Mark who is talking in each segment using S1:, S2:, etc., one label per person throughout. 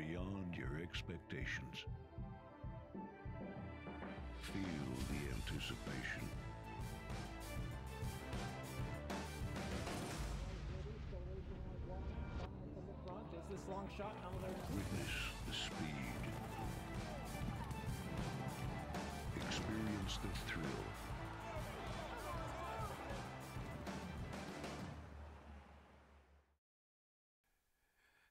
S1: beyond your expectations. Feel the anticipation.
S2: Is this long shot?
S1: Witness the speed. Experience the thrill.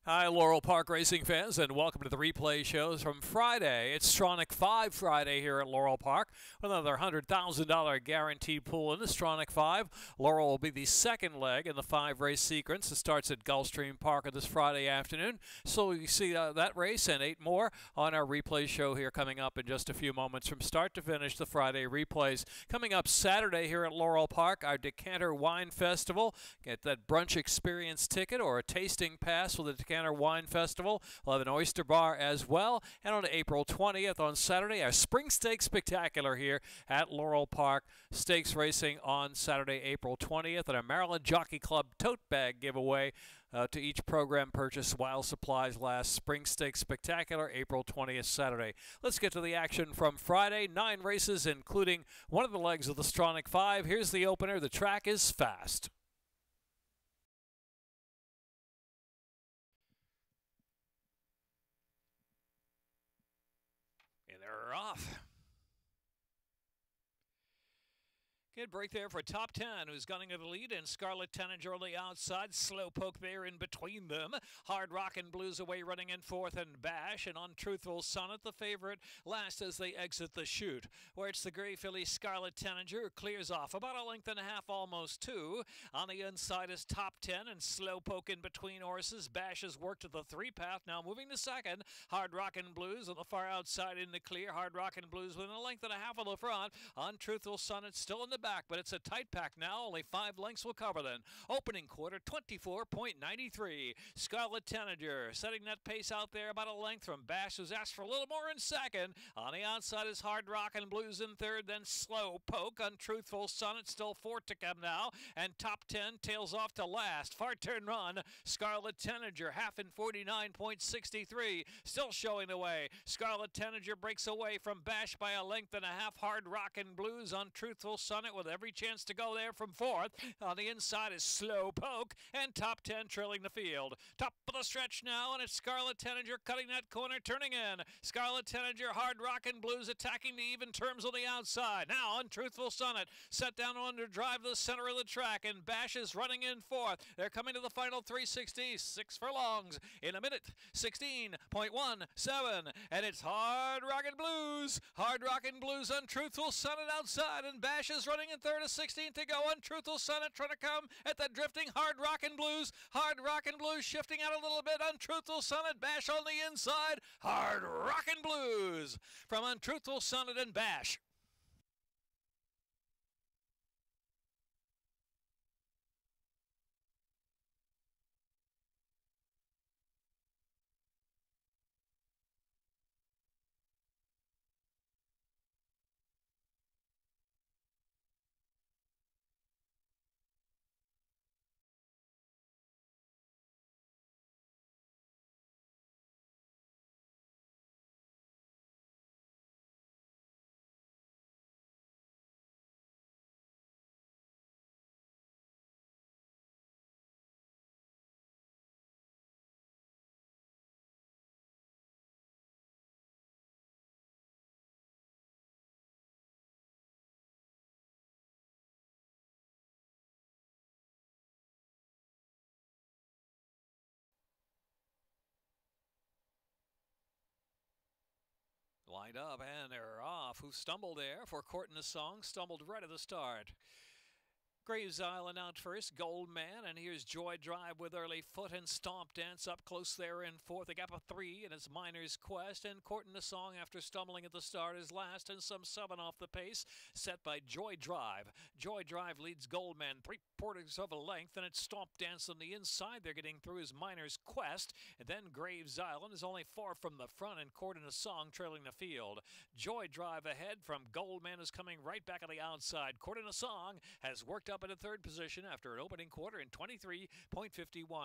S3: Hi, Laurel Park racing fans, and welcome to the replay shows from Friday. It's Stronach 5 Friday here at Laurel Park with another $100,000 guaranteed pool in the Stronach 5. Laurel will be the second leg in the 5-race sequence. It starts at Gulfstream Park this Friday afternoon. So you see that race and 8 more on our replay show here coming up in just a few moments from start to finish. The Friday replays coming up Saturday here at Laurel Park. Our Decanter Wine Festival. Get that brunch experience ticket or a tasting pass for the Decanter Wine Festival. We'll have an oyster bar as well. And on April 20th on Saturday, our Spring Stakes Spectacular here at Laurel Park. Stakes racing on Saturday, April 20th, and a Maryland Jockey Club tote bag giveaway to each program purchase while supplies last. Spring Stakes Spectacular, April 20th, Saturday. Let's get to the action from Friday. 9 races, including one of the legs of the Stronach 5. Here's the opener. The track is fast. And they're off. Good break there for Top 10, who's gunning to the lead, and Scarlet Tanager on the outside. Slowpoke there in between them. Hard Rockin' Blues away running in fourth, and Bash and Untruthful Sonnet, the favorite, last as they exit the chute, where it's the gray filly Scarlet Tanager who clears off about a length and a half, almost 2. On the inside is Top 10, and Slowpoke in between horses. Bash has worked to the 3-path, now moving to second. Hard Rockin' Blues on the far outside in the clear. Hard Rockin' Blues within a length and a half on the front. Untruthful Sonnet still in the back, but it's a tight pack now. Only 5 lengths will cover them. Opening quarter, 24.93. Scarlet Tanager setting that pace out there about a length from Bash, who's asked for a little more in second. On the outside is Hard Rockin' Blues in third, then Slowpoke. Untruthful Sonnet still 4 to come now, and Top 10 tails off to last. Far turn run. Scarlet Tanager half in 49.63, still showing the way. Scarlet Tanager breaks away from Bash by a length and a half. Hard Rockin' Blues. Untruthful Sonnet with every chance to go there from fourth. On the inside is Slowpoke, and Top 10 trailing the field. Top of the stretch now, and it's Scarlet Tanager cutting that corner, turning in. Scarlet Tanager, Hard Rockin' Blues attacking the even terms on the outside. Now Untruthful Sonnet set down on to drive the center of the track, and Bash is running in fourth. They're coming to the final 360, 6 furlongs in a minute, 16.17, and it's Hard Rockin' Blues. Hard Rockin' Blues, Untruthful Sonnet outside, and Bash is running in third, a 16 to go. Untruthful Sonnet trying to come at the drifting Hard Rockin' Blues. Hard Rockin' Blues shifting out a little bit. Untruthful Sonnet, Bash on the inside. Hard Rockin' Blues from Untruthful Sonnet and Bash. Lined up, and they're off. Who stumbled there for Court in the Song? Stumbled right at the start. Graves Island out first, Gold Man, and here's Joy Drive with Early Foot and Stomp Dance up close there in fourth. A gap of 3, and it's Miner's Quest, and Court in the Song after stumbling at the start is last, and some 7 off the pace, set by Joy Drive. Joy Drive leads Gold Man 3/4 of a length, and it's Stomp Dance on the inside. They're getting through his Miner's Quest, and then Graves Island is only 4 from the front, and Court in the Song trailing the field. Joy Drive ahead from Gold Man is coming right back on the outside. Court in the Song has worked up up into third position after an opening quarter in 23.51.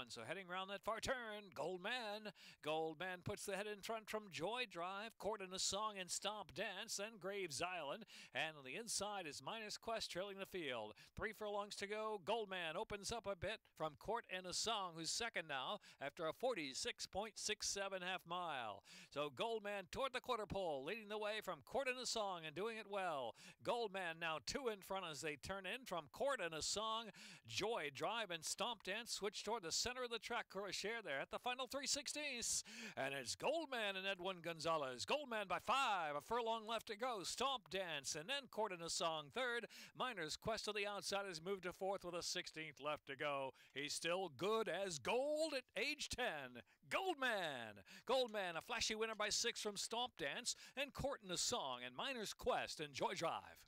S3: So heading around that far turn, Goldman. Goldman puts the head in front from Joy Drive, Court in a Song and Stomp Dance, then Graves Island. And on the inside is Miners Quest trailing the field. 3 furlongs to go. Goldman opens up a bit from Court in a Song, who's second now after a 46.67 half mile. So Goldman toward the quarter pole, leading the way from Court in a Song and doing it well. Goldman now 2 in front as they turn in from Court in a Song. Joy Drive and Stomp Dance switch toward the center of the track. Share there at the final 3/16. And it's Goldman and Edwin Gonzalez. Goldman by 5, a furlong left to go. Stomp Dance and then Court in a Song third. Miners Quest to the outside has moved to fourth with a 16th left to go. He's still good as gold at age 10. Goldman. Goldman, a flashy winner by 6 from Stomp Dance and Court in a Song and Miners Quest and Joy Drive.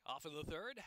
S3: Off in the third.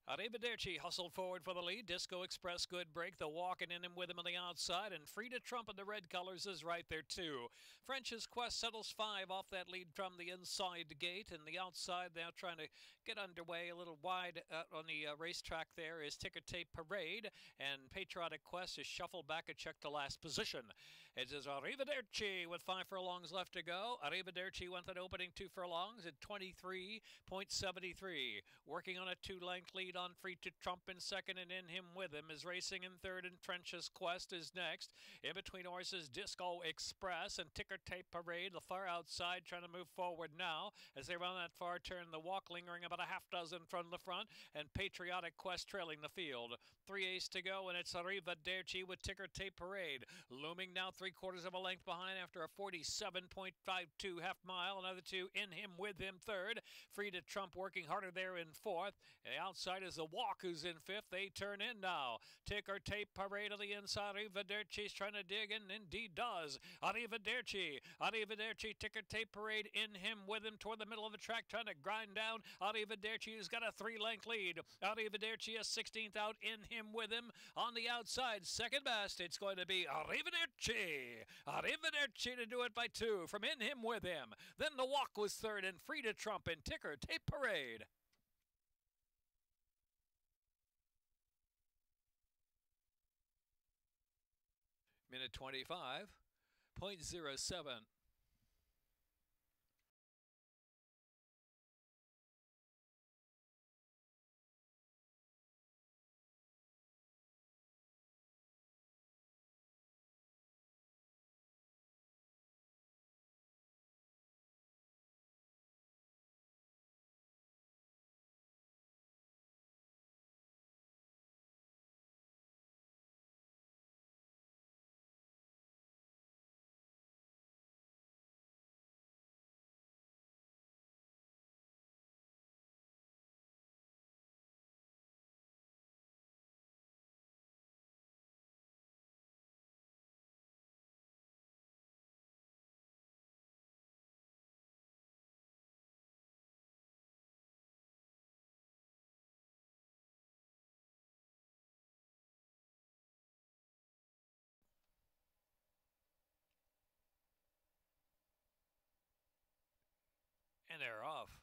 S3: Arrivederci hustled forward for the lead. Disco Express, good break. The walking in him with him on the outside. And Frida Trump in the red colors is right there, too. French's Quest settles 5 off that lead from the inside gate. And the outside now trying to get underway a little wide on the racetrack there is Ticker Tape Parade. And Patriotic Quest is shuffled back and checked to last position. It is Arrivederci with 5 furlongs left to go. Arrivederci went that opening 2 furlongs at 23.73. Working on a 2-length lead on Frida Trump in second, and in him with him is racing in third, and Trench's Quest is next. In between horses, Disco Express and Ticker Tape Parade, the far outside, trying to move forward now as they run that far turn. The walk lingering about a half dozen from the front, and Patriotic Quest trailing the field. 3/8 to go, and it's Arrivederci with Ticker Tape Parade. Looming now 3/4 of a length behind after a 47.52 half mile. Another 2 in him with him third. Frida Trump working harder there in fourth. And the outside is the Walk, who's in fifth. They turn in now. Ticker Tape Parade on the inside. Arrivederci's trying to dig in, indeed does. Arrivederci. Arrivederci, Ticker Tape Parade in him with him toward the middle of the track, trying to grind down. Arrivederci has got a 3-length lead. Arrivederci a 16th out in him with him. On the outside, second best, it's going to be Arrivederci. Arrivederci to do it by 2 from in him with him. Then the Walk was third, and Frida Trump and Ticker Tape Parade. Minute 25.07. And they're off.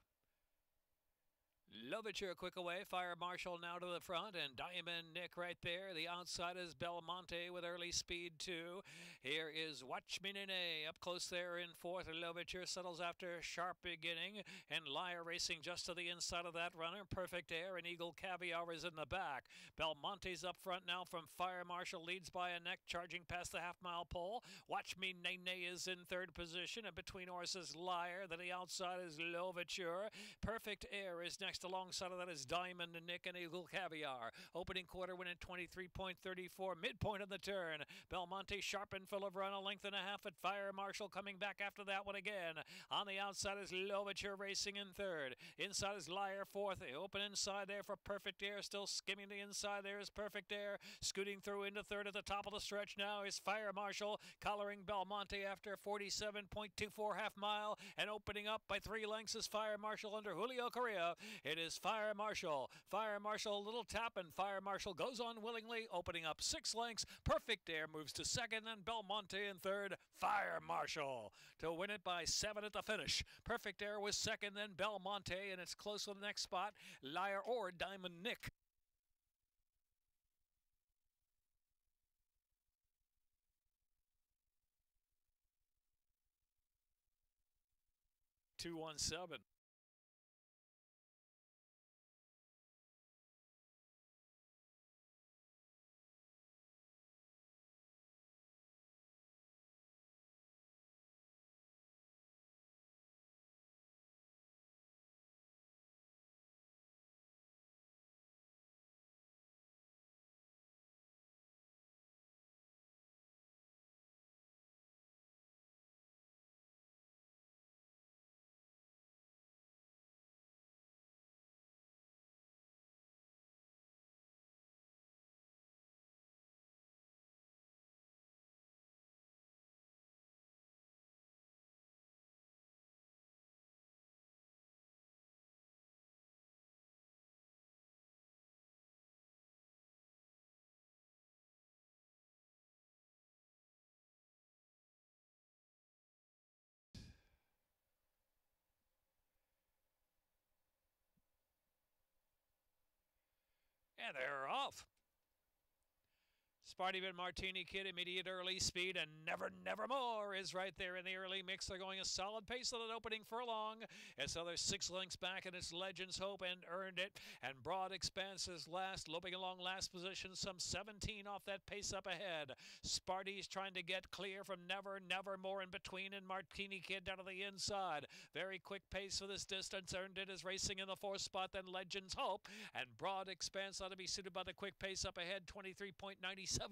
S3: Lovicher quick away. Fire Marshal now to the front, and Diamond Nick right there. The outside is Belmonte with early speed too. Here is Watch Me Nene up close there in fourth. Lovicher settles after a sharp beginning, and Liar racing just to the inside of that runner. Perfect Air and Eagle Caviar is in the back. Belmonte's up front now from Fire Marshal, leads by a neck, charging past the half-mile pole. Watch Me Nene is in third position, and between horses Liar. Then the outside is Lovicher. Perfect Air is next. Alongside of that is Diamond and Nick and Eagle Caviar. Opening quarter win at 23.34. Midpoint of the turn. Belmonte sharp and full of run. A length and a half at Fire Marshal. Coming back after that one again. On the outside is Lovicher racing in third. Inside is Liar fourth. They open inside there for Perfect Air. Still skimming the inside there is Perfect Air. Scooting through into third at the top of the stretch now is Fire Marshal. Collaring Belmonte after 47.24 half mile. And opening up by 3 lengths is Fire Marshal under Julio Correa. It is Fire Marshal. Fire Marshal, a little tap, and Fire Marshal goes on willingly, opening up 6 lengths. Perfect Air moves to second, and Belmonte in third. Fire Marshal to win it by 7 at the finish. Perfect Air was second, then Belmonte, and it's close to the next spot. Liar or Diamond Nick. $217. And they're off. Spartyman Martini Kid, immediate early speed, and Nevermore is right there in the early mix. They're going a solid pace on an opening furlong. And so there's 6 lengths back, and it's Legends Hope and Earned It. And Broad Expanse is last, loping along last position, some 17 off that pace up ahead. Sparty's trying to get clear from Nevermore in between, and Martini Kid down to the inside. Very quick pace for this distance. Earned It is racing in the 4th spot, then Legends Hope. And Broad Expanse ought to be suited by the quick pace up ahead, 23.97.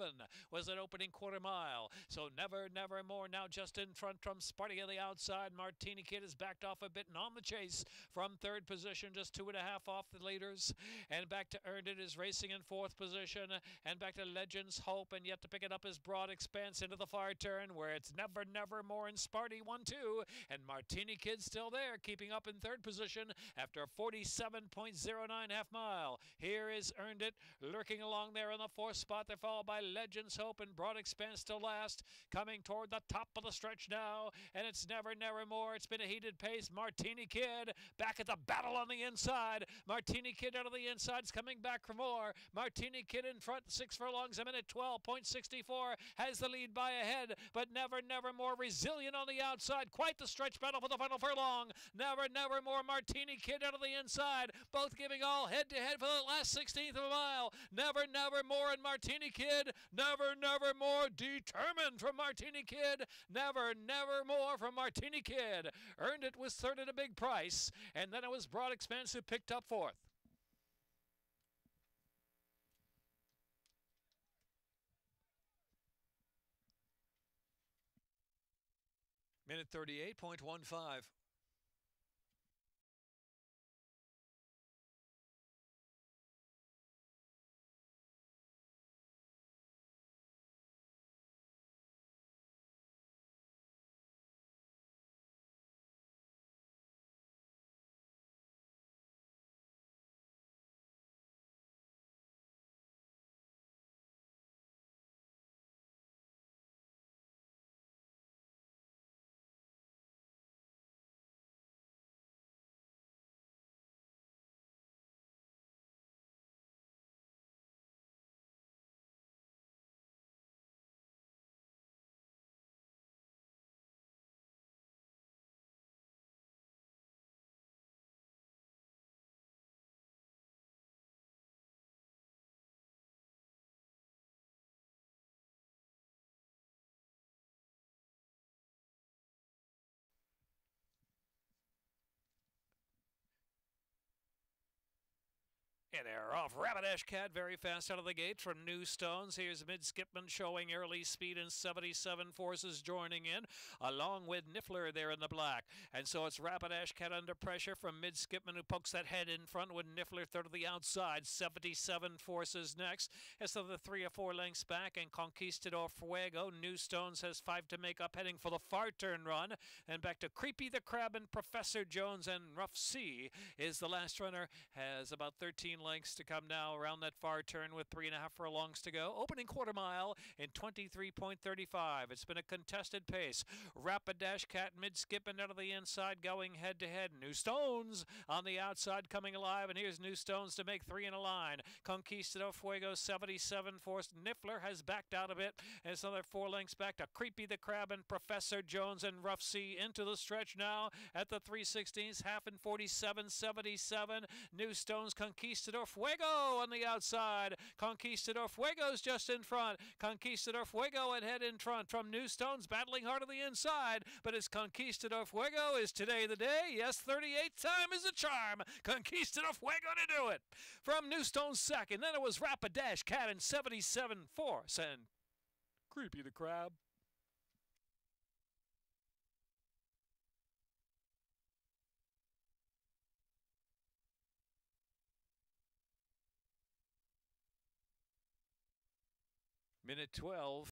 S3: Was an opening quarter mile. So Nevermore now just in front from Sparty on the outside. Martini Kid is backed off a bit and on the chase from 3rd position, just 2.5 off the leaders. And back to Earned It is racing in 4th position. And back to Legends Hope, and yet to pick it up is Broad Expanse into the far turn, where it's Nevermore and Sparty 1-2. And Martini Kid still there, keeping up in 3rd position after a 47.09 half mile. Here is Earned It lurking along there in the 4th spot. They're followed by Legends Hope and Broad Expanse to last, coming toward the top of the stretch now, and it's Nevermore. It's been a heated pace. Martini Kid back at the battle on the inside. Martini Kid out of the inside's coming back for more. Martini Kid in front, 6 furlongs, a minute 12.64, has the lead by a head, but Nevermore resilient on the outside. Quite the stretch battle for the final furlong. Nevermore, Martini Kid out of the inside, both giving all head-to-head for the last 16th of a mile. Nevermore and Martini Kid. Nevermore determined from Martini Kid. Nevermore from Martini Kid. Earned It was 3rd at a big price, and then it was Broad Expanse who picked up 4th. Minute 38.15. And they're off. Rapidash Cat very fast out of the gate from New Stones. Here's Mid Skipman showing early speed and 77 forces joining in, along with Niffler there in the black. And so it's Rapidash Cat under pressure from Mid Skipman, who pokes that head in front with Niffler third to the outside. 77 forces next. As so the 3 or 4 lengths back, and Conquistador Fuego. New Stones has 5 to make up, heading for the far turn run. And back to Creepy the Crab and Professor Jones, and Rough Sea is the last runner. Has about 13 lengths to come now around that far turn with 3.5 furlongs to go. Opening quarter mile in 23.35. It's been a contested pace. Rapidash Cat, Mid Skipping out of the inside, going head to head. New Stones on the outside coming alive, and here's New Stones to make 3 in a line. Conquistador Fuego 77 force. Niffler has backed out a bit. And it's another 4 lengths back to Creepy the Crab and Professor Jones, and Rough Sea into the stretch now at the 3/16, half in 47.77. New Stones, Conquistador Fuego on the outside. Conquistador Fuego's just in front. Conquistador Fuego and head in front from New Stones, battling hard on the inside. But it's Conquistador Fuego. Is today the day? Yes, 38th time is a charm. Conquistador Fuego to do it. From New Stones second. Then it was Rapidash Cat in 77 force and Creepy the Crab. Minute 12.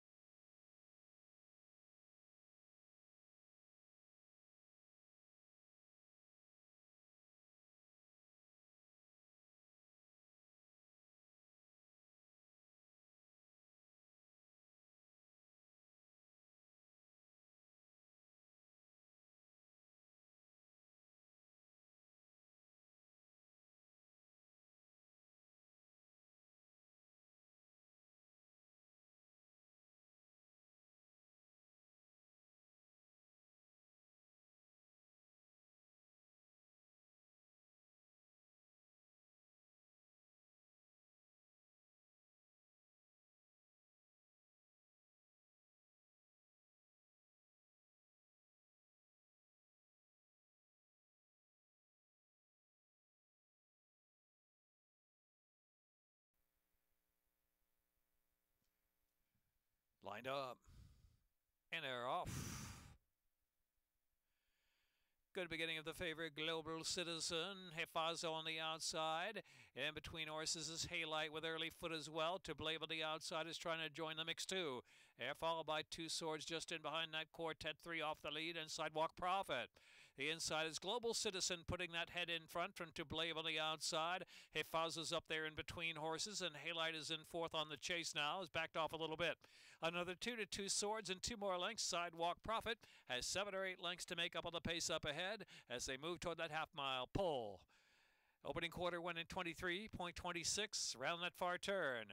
S3: Lined up. And they're off. Good beginning of the favorite Global Citizen. Hefazo on the outside. In between horses is Haylight with early foot as well. To Blave on the outside is trying to join the mix too. They're followed by Two Swords just in behind that quartet. 3 off the lead, and Sidewalk Prophet. The inside is Global Citizen putting that head in front from To Blave on the outside. Hefazo's up there in between horses, and Haylight is in fourth on the chase now. Has backed off a little bit. Another 2 to Two Swords and 2 more lengths. Sidewalk Prophet has 7 or 8 lengths to make up on the pace up ahead as they move toward that half-mile pull. Opening quarter went in 23.26, round that far turn.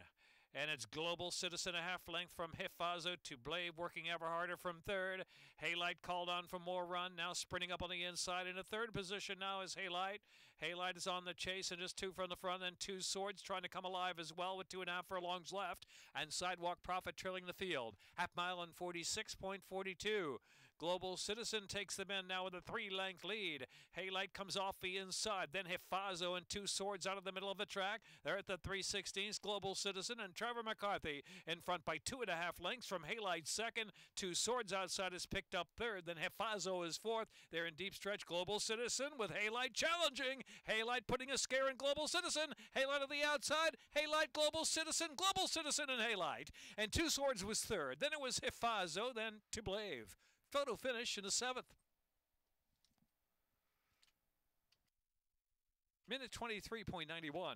S3: And it's Global Citizen a half length from Hefazo. To Blave working ever harder from third. Haylight called on for more run, now sprinting up on the inside. In a third position now is Haylight. Haylight is on the chase and just 2 from the front, and Two Swords trying to come alive as well with 2.5 furlongs left. And Sidewalk Prophet trailing the field. Half mile in 46.42. Global Citizen takes them in now with a 3-length lead. Haylight comes off the inside. Then Hefazo and Two Swords out of the middle of the track. They're at the 3/16. Global Citizen and Trevor McCarthy in front by 2.5 lengths from Haylight second. Two Swords outside is picked up third. Then Hefazo is fourth. They're in deep stretch. Global Citizen with Haylight challenging. Haylight putting a scare in Global Citizen. Haylight on the outside. Haylight, Global Citizen and Haylight. And Two Swords was third. Then it was Hefazo, then To Blave. Photo finish in the 7th. Minute 23.91.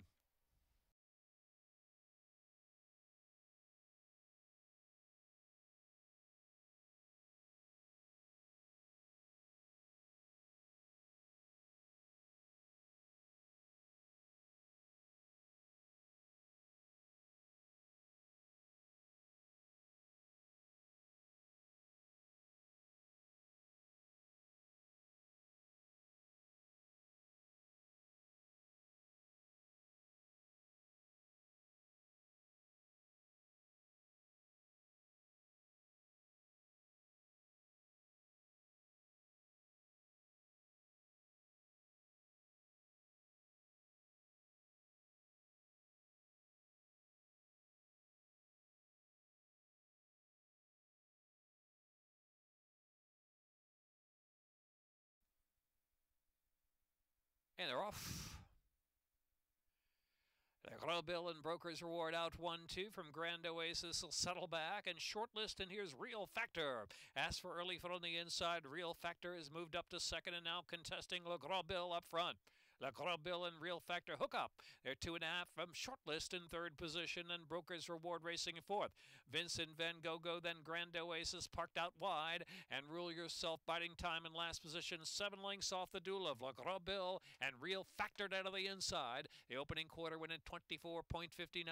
S3: And they're off. Laurel Bill and Broker's Reward out 1-2 from Grand Oasis will settle back and shortlist, and here's Real Factor. As for early foot on the inside, Real Factor has moved up to second and now contesting Laurel Bill up front. Laurel Bill and Real Factor hook up. They're 2.5 from shortlist in third position, and Broker's Reward racing in fourth. Vincent Van Gogh, then Grand Oasis parked out wide, and Rule Yourself biding time in last position, 7 lengths off the duel of Laurel Bill and Real Factor down to the inside. The opening quarter went at 24.59,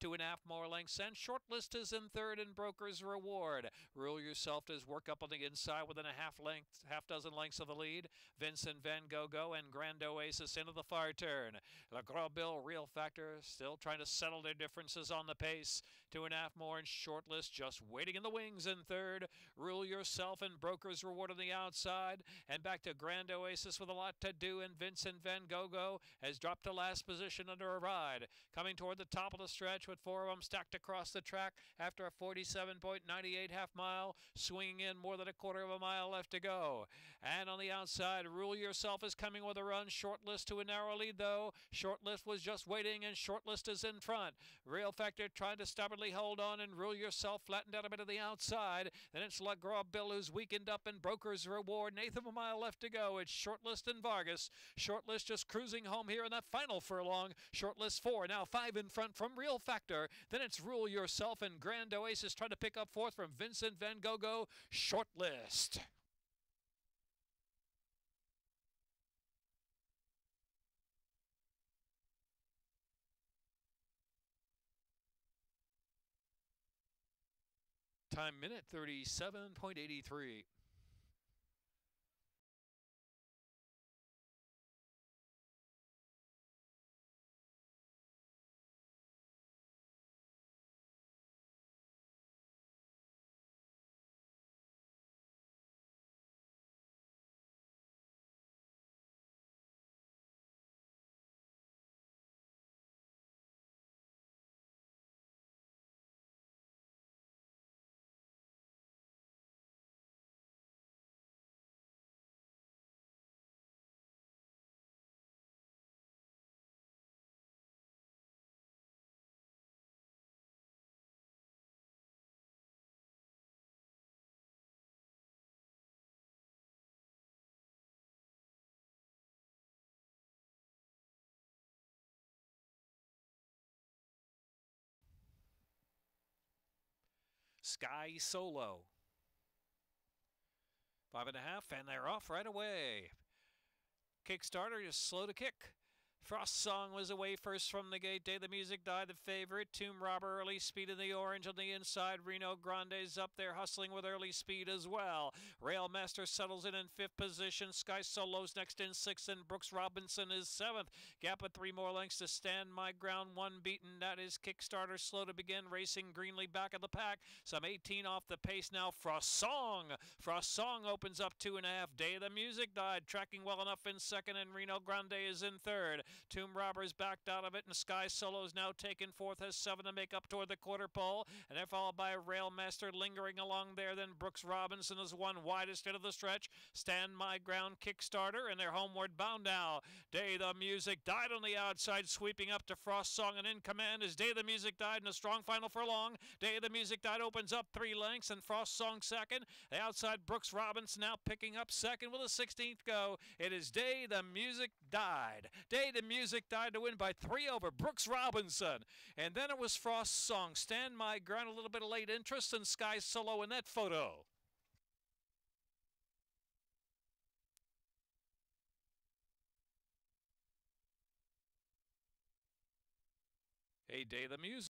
S3: 2.5 more lengths, and shortlist is in third in Broker's Reward. Rule Yourself does work up on the inside within a half dozen lengths of the lead. Vincent Van Gogh and Grand Oasis into the far turn. Laurel Bill, Real Factor still trying to settle their differences on the pace. 2.5 more in shortlist, just waiting in the wings in third. Rule Yourself and Broker's Reward on the outside, and back to Grand Oasis with a lot to do, and Vincent Van Gogh has dropped to last position under a ride. Coming toward the top of the stretch with 4 of them stacked across the track after a 47.98 half mile, swinging in more than a quarter of a mile left to go. And on the outside, Rule Yourself is coming with a run. Shortlist to a narrow lead, though. Shortlist was just waiting, and Shortlist is in front. Real Factor trying to stubbornly hold on, and Rule Yourself flattened out a bit of the outside. Then it's Laurel Bill who's weakened up, and Broker's Reward. An eighth of a mile left to go. It's Shortlist and Vargas. Shortlist just cruising home here in that final furlong. Shortlist 4, now 5 in front from Real Factor. Then it's Rule Yourself and Grand Oasis trying to pick up fourth from Vincent Van Gogh. Shortlist. Time minute 37.83. Sky Solo. 5.5, and they're off right away. Kickstarter is slow to kick. Frost Song was away first from the gate. Day the Music died the favorite. Tomb Robber early speed in the orange on the inside. Reno Grande's up there hustling with early speed as well. Railmaster settles in fifth position. Sky Solo's next in sixth, and Brooks Robinson is seventh. Gap of 3 more lengths to Stand My Ground, 1 beaten. That is Kickstarter slow to begin. Racing Greenlee back of the pack. Some 18 off the pace now. Frost Song. Frost Song opens up 2.5. Day the Music died. Tracking well enough in second, and Reno Grande is in third. Tomb Robbers backed out of it, and Sky Solo's now taken fourth, has 7 to make up toward the quarter pole, and they're followed by Railmaster lingering along there. Then Brooks Robinson is one widest into the stretch. Stand My Ground, Kickstarter, and they're homeward bound now. Day the Music died on the outside, sweeping up to Frost Song, and in command is Day the Music died in a strong final furlong. Day the Music died opens up 3 lengths, and Frost Song second. The outside Brooks Robinson now picking up second with a 16th go. It is Day the Music died. Day the Music died to win by 3 over Brooks Robinson. And then it was Frost Song. Stand My Ground, a little bit of late interest, and Sky Solo in that photo. Hey, Day the Music.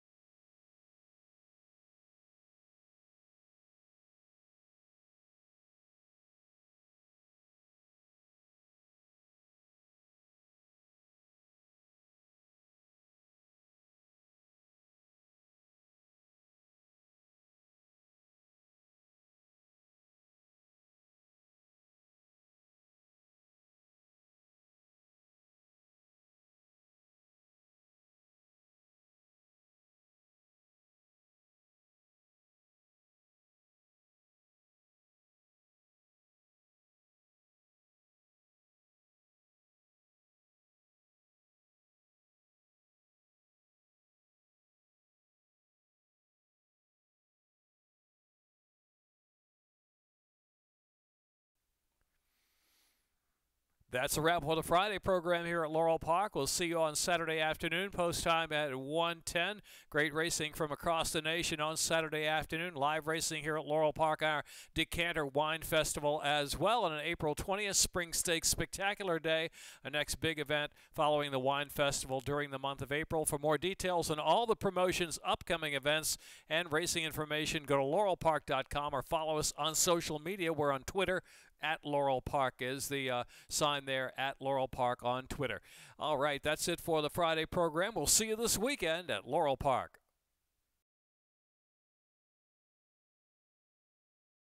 S3: That's a wrap for the Friday program here at Laurel Park. We'll see you on Saturday afternoon, post time at 1:10. Great racing from across the nation on Saturday afternoon. Live racing here at Laurel Park, our Decanter Wine Festival as well. And on April 20th, Spring Stakes Spectacular Day, a next big event following the Wine Festival during the month of April. For more details on all the promotions, upcoming events, and racing information, go to laurelpark.com or follow us on social media. We're on Twitter. At Laurel Park is the sign there, at Laurel Park on Twitter. All right, that's it for the Friday program. We'll see you this weekend at Laurel Park.